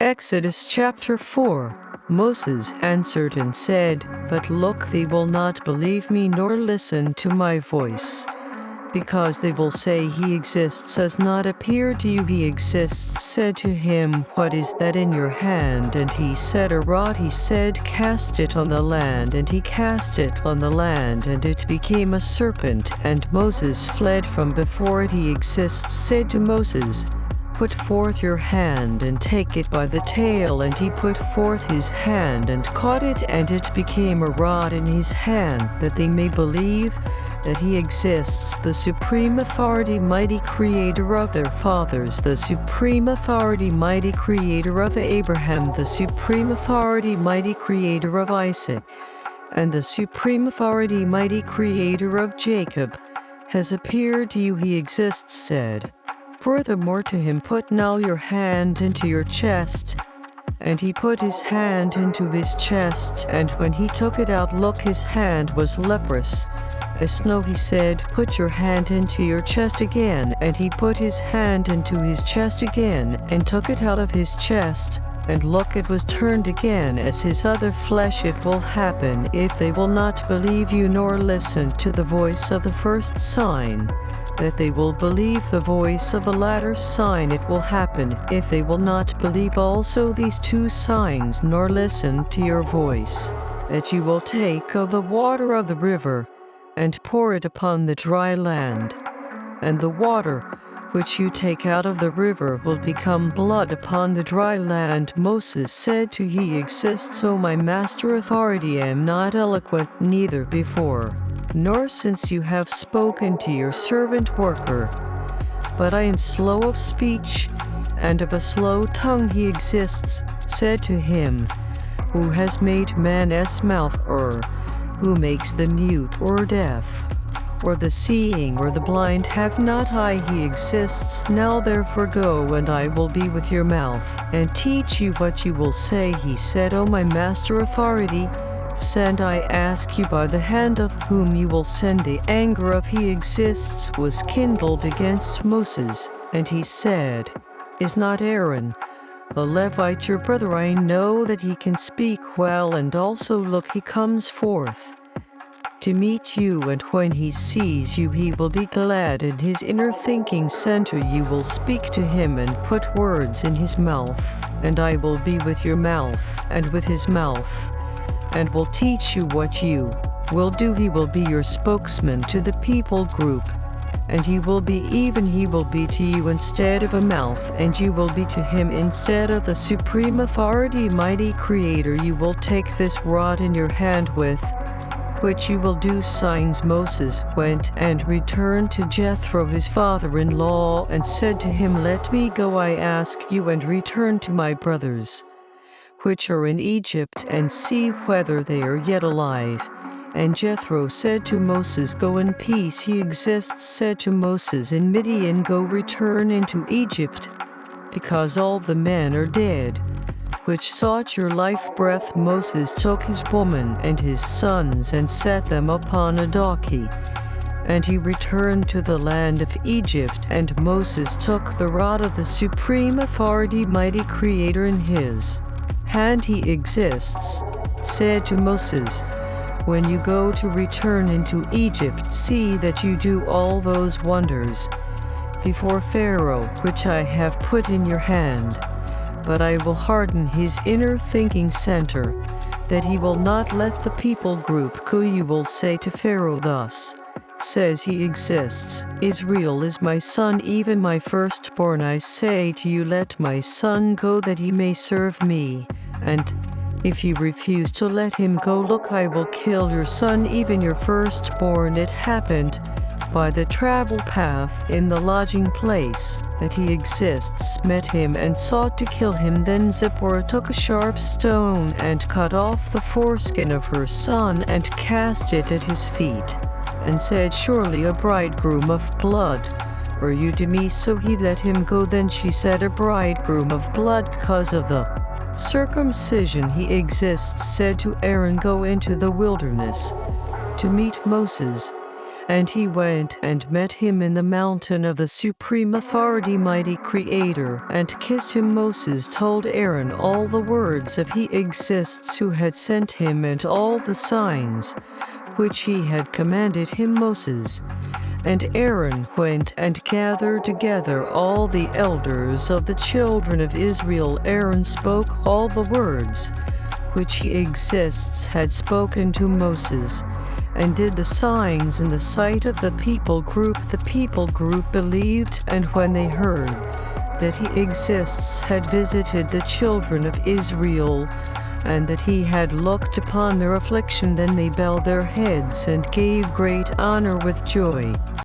Exodus chapter 4. Moses answered and said, But look, they will not believe me nor listen to my voice. Because they will say, He exists, has not appeared to you. He exists. Said to him, What is that in your hand? And he said, A rod. He said, Cast it on the land. And he cast it on the land, and it became a serpent. And Moses fled from before it. He exists. Said to Moses, Put forth your hand and take it by the tail. And he put forth his hand and caught it, and it became a rod in his hand, that they may believe that he exists, the supreme authority, mighty creator of their fathers, the supreme authority, mighty creator of Abraham, the supreme authority, mighty creator of Isaac, and the supreme authority, mighty creator of Jacob, has appeared to you. He exists. Said furthermore to him, Put now your hand into your chest. And he put his hand into his chest, and when he took it out, look, his hand was leprous as snow. He said, Put your hand into your chest again. And he put his hand into his chest again, and took it out of his chest, and look, it was turned again as his other flesh. It will happen, if they will not believe you nor listen to the voice of the first sign, that they will believe the voice of the latter sign. It will happen, if they will not believe also these two signs, nor listen to your voice, that you will take of the water of the river, and pour it upon the dry land. And the water which you take out of the river will become blood upon the dry land. Moses said to He exists, O my master authority, I am not eloquent, neither before, nor since you have spoken to your servant worker, but I am slow of speech, and of a slow tongue. He exists. Said to him, Who has made man's mouth, or who makes the mute or deaf, or the seeing or the blind? Have not I? He exists. Now therefore go, and I will be with your mouth, and teach you what you will say. He said, O my master authority, send, I ask you, by the hand of whom you will send. The anger of He exists was kindled against Moses, and he said, Is not Aaron the Levite your brother? I know that he can speak well, and also look, he comes forth to meet you, and when he sees you he will be glad. In his inner thinking center you will speak to him and put words in his mouth, and I will be with your mouth and with his mouth, and will teach you what you will do. He will be your spokesman to the people group, and he will be to you instead of a mouth, and you will be to him instead of the supreme authority, mighty creator. You will take this rod in your hand, with which you will do signs. Moses went and returned to Jethro his father-in-law, and said to him, Let me go, I ask you, and return to my brothers which are in Egypt, and see whether they are yet alive. And Jethro said to Moses, Go in peace. He exists. Said to Moses in Midian, Go, return into Egypt, because all the men are dead which sought your life breath. Moses took his woman and his sons and set them upon a donkey, and he returned to the land of Egypt. And Moses took the rod of the supreme authority, mighty creator, in his hand. He exists. Said to Moses, When you go to return into Egypt, see that you do all those wonders before Pharaoh, which I have put in your hand. But I will harden his inner thinking center, that he will not let the people group go. You will say to Pharaoh, Thus says He exists, Israel is my son, even my firstborn. I say to you, Let my son go, that he may serve me. And if you refuse to let him go, look, I will kill your son, even your firstborn. It happened by the travel path in the lodging place that He exists met him and sought to kill him. Then Zipporah took a sharp stone and cut off the foreskin of her son and cast it at his feet, and said, Surely a bridegroom of blood are you to me? So he let him go. Then she said, A bridegroom of blood, because of the circumcision. He exists. Said to Aaron, Go into the wilderness to meet Moses, And he went and met him in the mountain of the supreme authority, mighty Creator, and kissed him. Moses told Aaron all the words of He Exists who had sent him and all the signs which he had commanded him. Moses and Aaron went and gathered together all the elders of the children of Israel. Aaron spoke all the words which He Exists had spoken to Moses, and did the signs in the sight of the people group. The people group believed, and when they heard that He Exists had visited the children of Israel, and that He had looked upon their affliction, then they bowed their heads and gave great honor with joy.